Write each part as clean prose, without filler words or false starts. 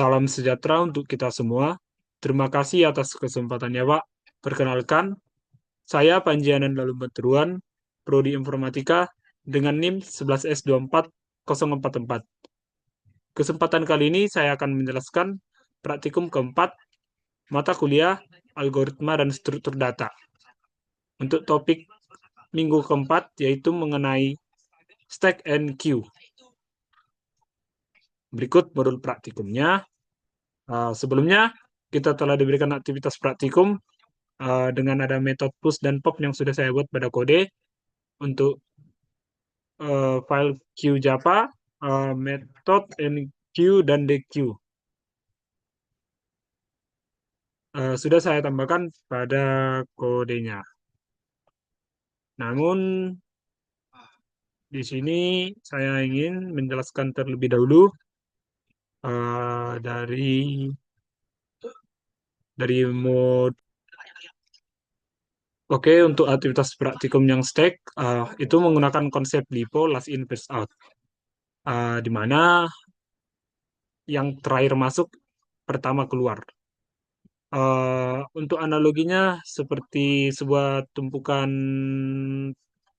Salam sejahtera untuk kita semua. Terima kasih atas kesempatannya, Pak. Perkenalkan, saya Panjianan Lalu Benturuan, Prodi Informatika dengan NIM 11S24044. Kesempatan kali ini saya akan menjelaskan praktikum keempat mata kuliah Algoritma dan Struktur Data. Untuk topik minggu keempat yaitu mengenai Stack and Queue. Berikut modul praktikumnya. Sebelumnya, kita telah diberikan aktivitas praktikum dengan ada metode push dan pop yang sudah saya buat pada kode untuk file QJava, method NQ dan DQ. Sudah saya tambahkan pada kodenya. Namun di sini saya ingin menjelaskan terlebih dahulu dari mode. Oke, untuk aktivitas praktikum yang stack itu menggunakan konsep LIFO, last in first out, di mana yang terakhir masuk pertama keluar. Untuk analoginya seperti sebuah tumpukan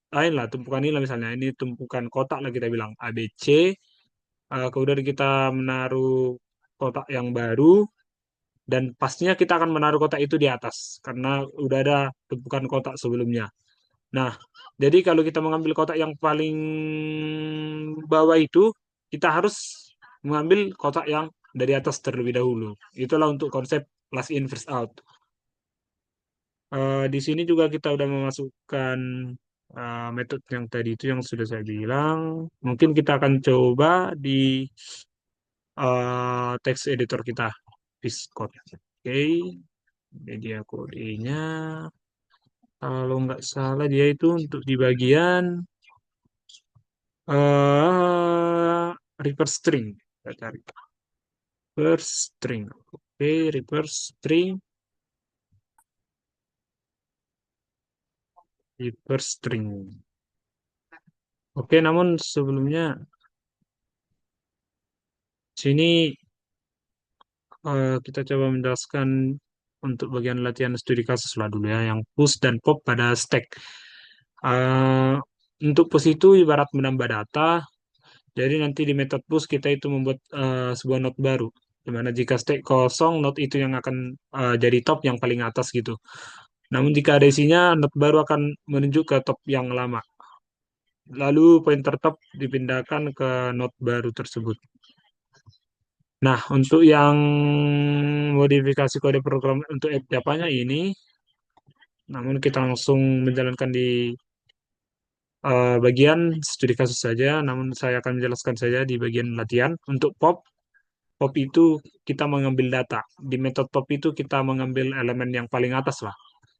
lain lah, tumpukan ini lah misalnya, ini tumpukan kotak lah kita bilang A, B, C. Kemudian kita menaruh kotak yang baru, dan pastinya kita akan menaruh kotak itu di atas, karena udah ada tumpukan kotak sebelumnya. Nah, jadi kalau kita mengambil kotak yang paling bawah itu, kita harus mengambil kotak yang dari atas terlebih dahulu. Itulah untuk konsep last in first out. Di sini juga kita udah memasukkan metode yang tadi itu yang sudah saya bilang. Mungkin kita akan coba di text editor kita, Piscode. Oke, media kodenya. Kalau nggak salah dia itu untuk di bagian reverse string. Kita cari reverse string. Oke, reverse string, reverse string. Oke, namun sebelumnya sini kita coba menjelaskan untuk bagian latihan studi kasus lah dulu ya, yang push dan pop pada stack. Eh, untuk push itu ibarat menambah data, jadi nanti di metode push kita itu membuat sebuah node baru, dimana jika stack kosong, node itu yang akan jadi top yang paling atas gitu. Namun jika ada isinya, node baru akan menunjuk ke top yang lama. Lalu pointer top dipindahkan ke node baru tersebut. Nah, untuk yang modifikasi kode program untuk app Java-nya ini, namun kita langsung menjalankan di bagian studi kasus saja, namun saya akan menjelaskan saja di bagian latihan. Untuk pop, pop itu kita mengambil data. Di metode pop itu kita mengambil elemen yang paling atas lah.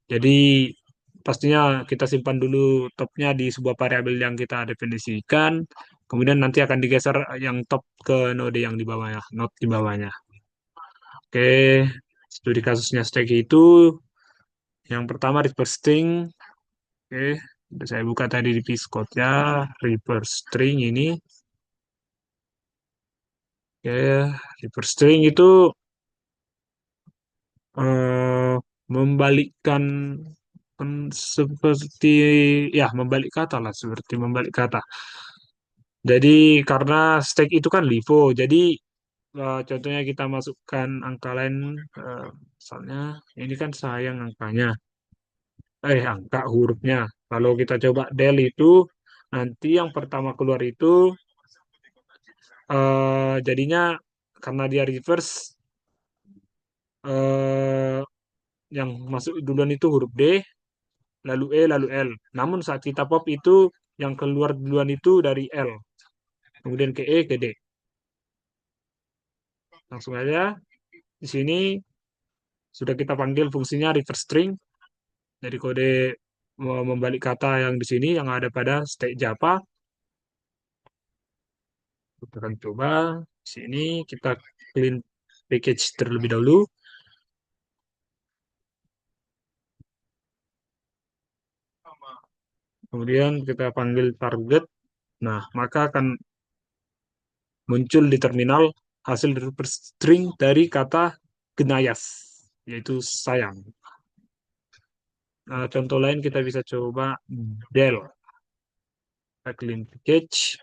Jadi pastinya kita simpan dulu topnya di sebuah variabel yang kita definisikan, kemudian nanti akan digeser yang top ke node yang di bawahnya, node di bawahnya. Oke, studi kasusnya stack itu yang pertama reverse string. Oke, udah saya buka tadi di Piscode ya, reverse string ini. Oke, reverse string itu eh, membalikkan seperti ya membalik kata lah, seperti membalik kata. Jadi karena stack itu kan LIFO, jadi contohnya kita masukkan angka lain, eh, misalnya ini kan sayang angkanya, angka hurufnya. Kalau kita coba del itu, nanti yang pertama keluar itu jadinya karena dia reverse, eh, yang masuk duluan itu huruf D, lalu E, lalu L. Namun saat kita pop itu yang keluar duluan itu dari L, kemudian ke E, ke D. Langsung aja di sini sudah kita panggil fungsinya reverse string dari kode membalik kata yang di sini yang ada pada stack Java. Kita akan coba di sini kita clean package terlebih dahulu. Kemudian kita panggil target. Nah, maka akan muncul di terminal hasil dari string dari kata genayas, yaitu sayang. Contoh lain kita bisa coba del, clean package,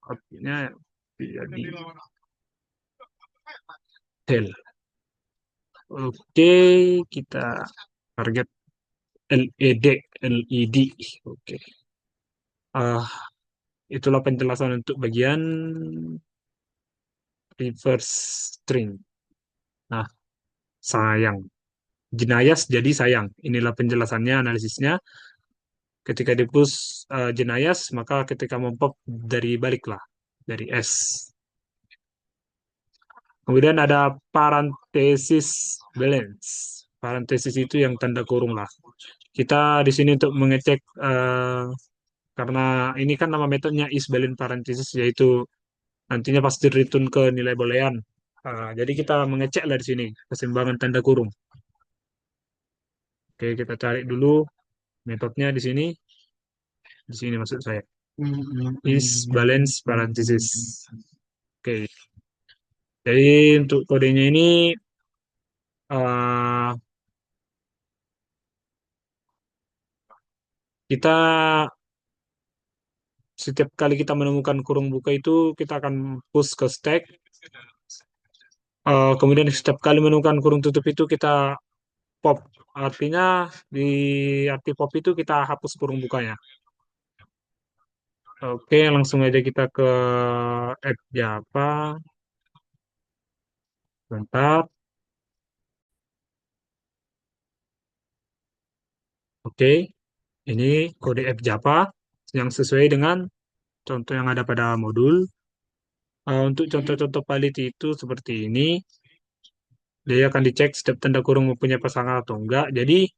artinya jadi del. Oke, kita target LED, LED. Oke. Ah, itulah penjelasan untuk bagian reverse string. Nah, sayang. Jenayas jadi sayang. Inilah penjelasannya, analisisnya. Ketika di push jenayas, maka ketika mempop dari balik lah, dari S. Kemudian ada parenthesis balance. Parenthesis itu yang tanda kurung lah. Kita di sini untuk mengecek karena ini kan nama metodenya is balance parenthesis, yaitu nantinya pasti return ke nilai boolean. Jadi kita mengecek lah di sini keseimbangan tanda kurung. Oke, kita cari dulu metodenya di sini maksud saya. Is balance parenthesis. Oke, jadi untuk kodenya ini eh, kita setiap kali kita menemukan kurung buka itu kita akan push ke stack. Kemudian setiap kali menemukan kurung tutup itu kita pop. Artinya di arti pop itu kita hapus kurung bukanya. Oke, langsung aja kita ke app Java. Bentar. Oke, ini kode app Java yang sesuai dengan contoh yang ada pada modul. Untuk contoh-contoh valid itu seperti ini. Dia akan dicek setiap tanda kurung mempunyai pasangan atau enggak. Jadi,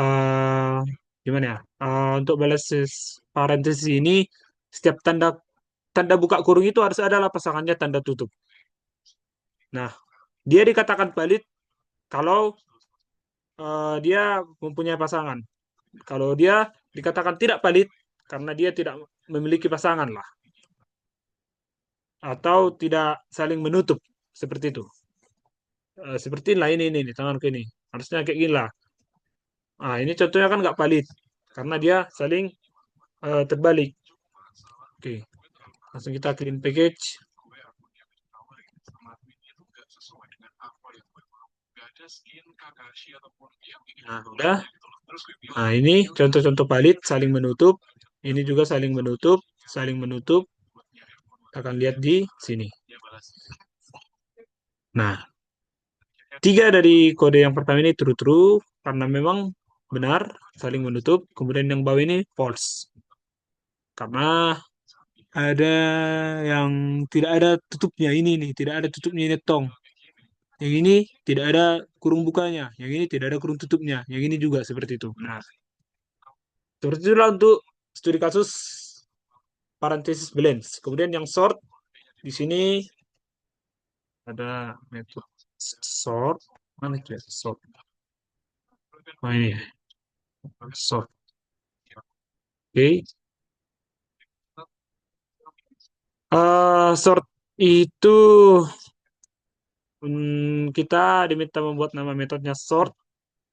eh gimana ya? Untuk balasses parenthesis ini, setiap tanda tanda buka kurung itu harus adalah pasangannya tanda tutup. Nah, dia dikatakan valid kalau dia mempunyai pasangan. Kalau dia dikatakan tidak valid karena dia tidak memiliki pasangan lah, atau tidak saling menutup seperti itu. Seperti lah ini tanganku ini. Harusnya kayak gini lah. Ini contohnya kan nggak valid karena dia saling terbalik. Oke, langsung kita clean package. Nah, udah. Nah, ini contoh-contoh valid saling menutup. Ini juga saling menutup, saling menutup. Kita akan lihat di sini. Nah, tiga dari kode yang pertama ini true-true karena memang benar saling menutup. Kemudian yang bawah ini false karena ada yang tidak ada tutupnya ini nih, tidak ada tutupnya ini tong. Yang ini tidak ada kurung bukanya, yang ini tidak ada kurung tutupnya, yang ini juga seperti itu. Nah, seperti itulah untuk studi kasus parenthesis balance. Kemudian yang sort di sini ada metode sort. Mana itu ya? Sort. Oh ini sort. Oke. Sort itu kita diminta membuat nama metodenya sort.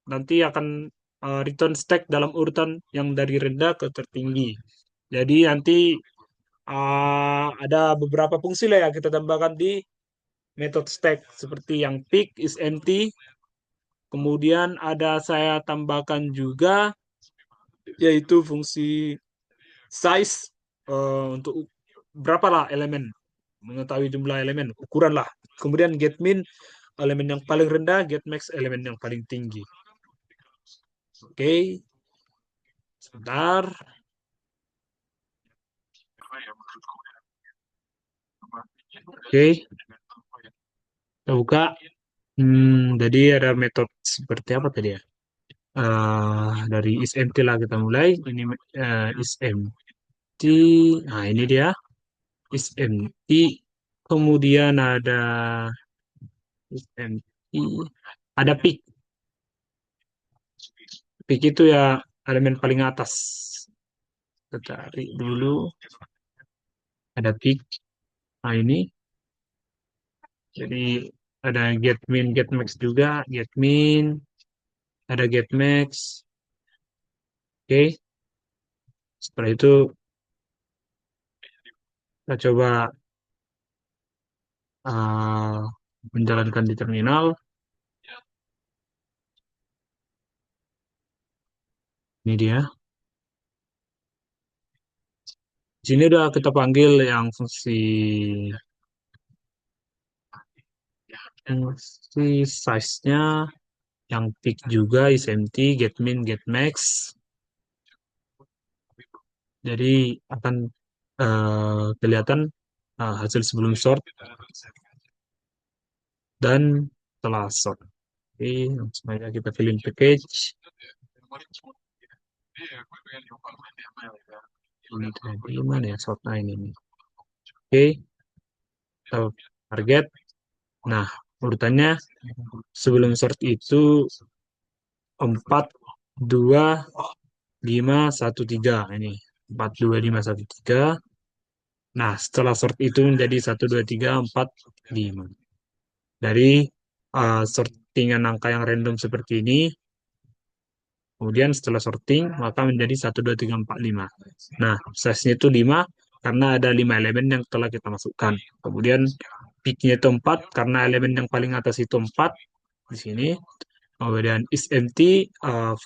Nanti akan return stack dalam urutan yang dari rendah ke tertinggi. Jadi nanti ada beberapa fungsi lah yang kita tambahkan di metode stack seperti yang pick is empty. Kemudian ada saya tambahkan juga yaitu fungsi size untuk berapa lah elemen, mengetahui jumlah elemen, ukuran lah. Kemudian get min elemen yang paling rendah, get max elemen yang paling tinggi. Oke, sebentar. Oke, kita buka. Jadi ada metode seperti apa tadi ya? Dari is empty lah kita mulai. Ini is empty. Nah, ini dia is empty. Kemudian ada is empty. Ada pick. Pick itu ya elemen paling atas. Kita cari dulu. Ada pick. Nah, ini. Jadi ada get min, get max juga, get min, ada get max. Oke, setelah itu kita coba uh, menjalankan di terminal. Ini dia. Di sini udah kita panggil yang fungsi size-nya, yang peak juga is empty, get min, get max. Jadi akan kelihatan hasil sebelum sort dan setelah sort. Oke, langsung aja kita fill in package. Ini tadi mana ya sort line ini? Oke, kita target. Nah, urutannya sebelum sort itu 4, 2, 5, 1, 3 ini. 4, 2, 5, 1, 3. Nah, setelah sort itu menjadi 1, 2, 3, 4, 5. Dari sortingan angka yang random seperti ini, kemudian setelah sorting, maka menjadi 1, 2, 3, 4, 5. Nah, size-nya itu 5 karena ada 5 elemen yang telah kita masukkan. Kemudian peak-nya itu 4 karena elemen yang paling atas itu 4 di sini. Kemudian is empty,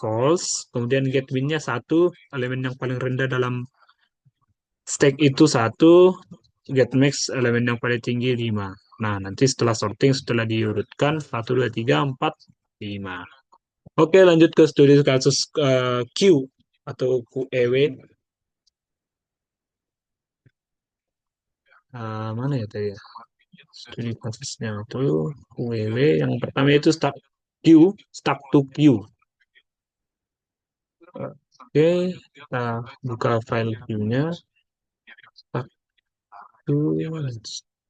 false. Kemudian get win-nya 1, elemen yang paling rendah dalam stack itu 1, get max elemen yang paling tinggi 5. Nah, nanti setelah sorting, setelah diurutkan 1, 2, 3, 4, 5. Oke, lanjut ke studi kasus Q atau QEW. Mana ya tadi ya? Studi kasusnya itu QEW. Yang pertama itu Q, stack to Q. Oke, kita buka file Q-nya. Stack to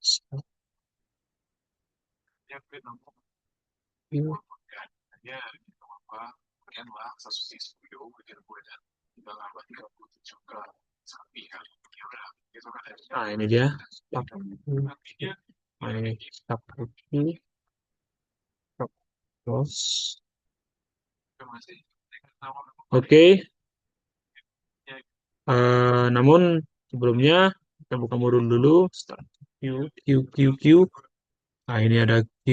stack Q. Nah, ini dia. Stack to Q. Nah, ini stack to Q. Terus, oke. Namun sebelumnya kita buka modul dulu. Start Q, Q, Q, Q. Nah, ini ada Q.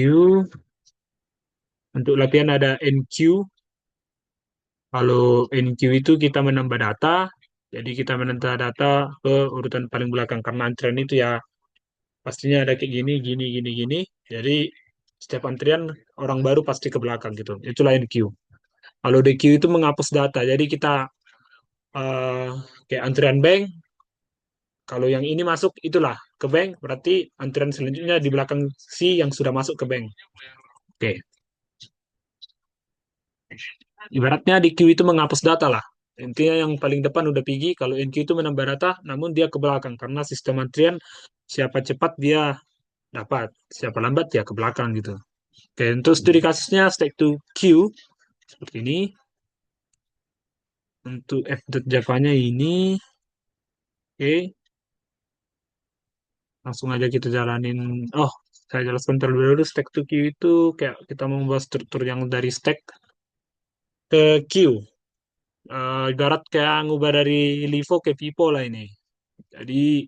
Untuk latihan ada NQ. Kalau NQ itu kita menambah data. Jadi kita menambah data ke urutan paling belakang. Karena antrian itu ya pastinya ada kayak gini, gini, gini, gini. Jadi setiap antrian orang baru pasti ke belakang gitu. Itulah NQ. Kalau DQ itu menghapus data. Jadi kita eh, kayak antrian bank. Kalau yang ini masuk itulah ke bank, berarti antrian selanjutnya di belakang si yang sudah masuk ke bank. Oke. Ibaratnya di queue itu menghapus data lah. Intinya yang paling depan udah pergi, kalau NQ itu menambah data, namun dia ke belakang. Karena sistem antrian, siapa cepat dia dapat, siapa lambat ya ke belakang gitu. Oke, untuk studi kasusnya stack to queue, seperti ini. Untuk f.java-nya ini, oke, langsung aja kita jalanin. Oh, saya jelaskan terlebih dahulu, stack to queue itu kayak kita membuat struktur yang dari stack ke queue. Ibarat kayak ngubah dari LIFO ke pipo lah ini. Jadi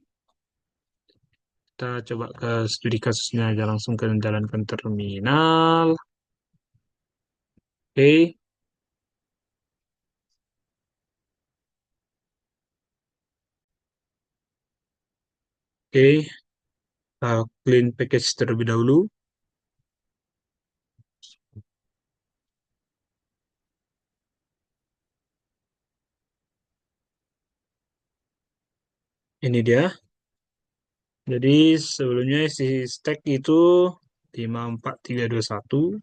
kita coba ke studi kasusnya aja langsung ke menjalankan terminal. Oke, oke. Clean package terlebih dahulu. Ini dia. Jadi sebelumnya si stack itu 5, 4, 3, 2, 1.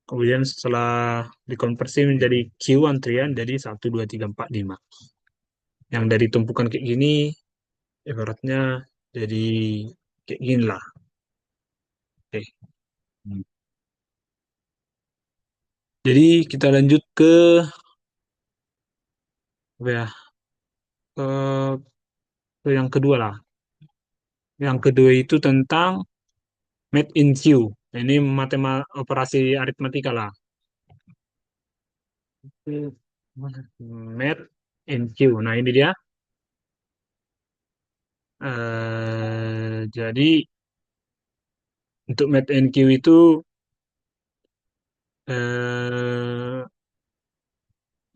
Kemudian setelah dikonversi menjadi queue antrian jadi 1, 2, 3, 4, 5. Yang dari tumpukan kayak gini ibaratnya jadi kayak gini lah. Oke. Jadi kita lanjut ke apa ya? Ke, ke yang kedua lah. Yang kedua itu tentang Made in Q. Ini operasi aritmatika lah. Made in Q. Nah, ini dia. Jadi untuk Made in Q eh,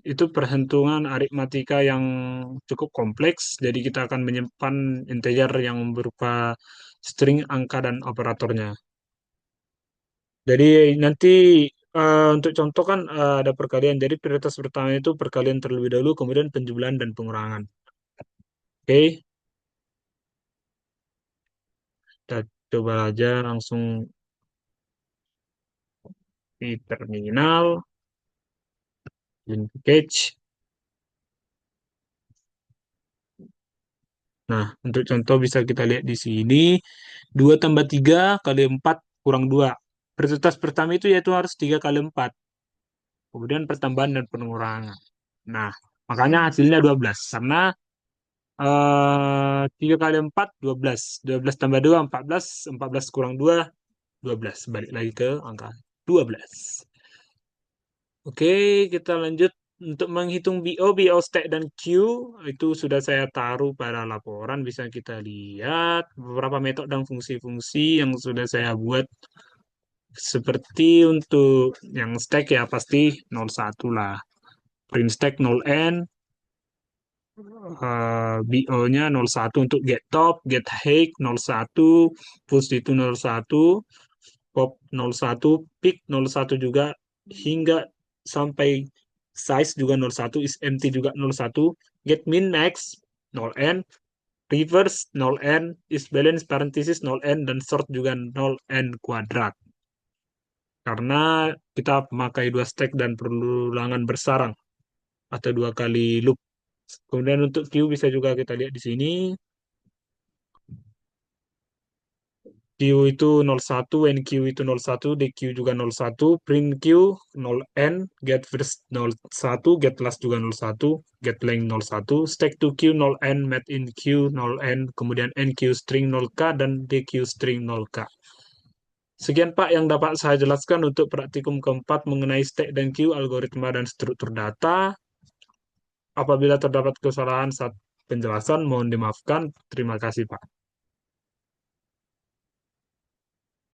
itu perhitungan aritmatika yang cukup kompleks. Jadi kita akan menyimpan integer yang berupa string, angka, dan operatornya. Jadi nanti untuk contoh kan ada perkalian. Jadi prioritas pertama itu perkalian terlebih dahulu, kemudian penjumlahan dan pengurangan. Oke, kita coba aja langsung di terminal, in package. Nah, untuk contoh bisa kita lihat di sini, 2 tambah 3 kali 4 kurang 2. Prioritas pertama itu yaitu harus 3 kali 4. Kemudian pertambahan dan pengurangan. Nah, makanya hasilnya 12. Karena 3 kali 4, 12. 12 tambah 2, 14. 14 kurang 2, 12. Balik lagi ke angka 12. Oke, kita lanjut. Untuk menghitung BO stack, dan Q, itu sudah saya taruh pada laporan. Bisa kita lihat beberapa metode dan fungsi-fungsi yang sudah saya buat. Seperti untuk yang stack ya pasti 01 lah. Print stack 0n, BO-nya 01 untuk get top, get height 01, push itu 01, pop 01, pick 01 juga, hingga sampai size juga 01, is empty juga 01, get min max 0n, reverse 0n, is balance parenthesis 0n, dan sort juga 0n kuadrat. Karena kita memakai dua stack dan perlu ulangan bersarang atau dua kali loop. Kemudian untuk Q bisa juga kita lihat di sini. Q itu 01, NQ itu 01, DQ juga 01, print Q 0N, get first 01, get last juga 01, get length 01, stack to Q 0N, mat in Q 0N, kemudian NQ string 0K, dan DQ string 0K. Sekian Pak yang dapat saya jelaskan untuk praktikum keempat mengenai stack dan queue, algoritma dan struktur data. Apabila terdapat kesalahan saat penjelasan, mohon dimaafkan. Terima kasih Pak.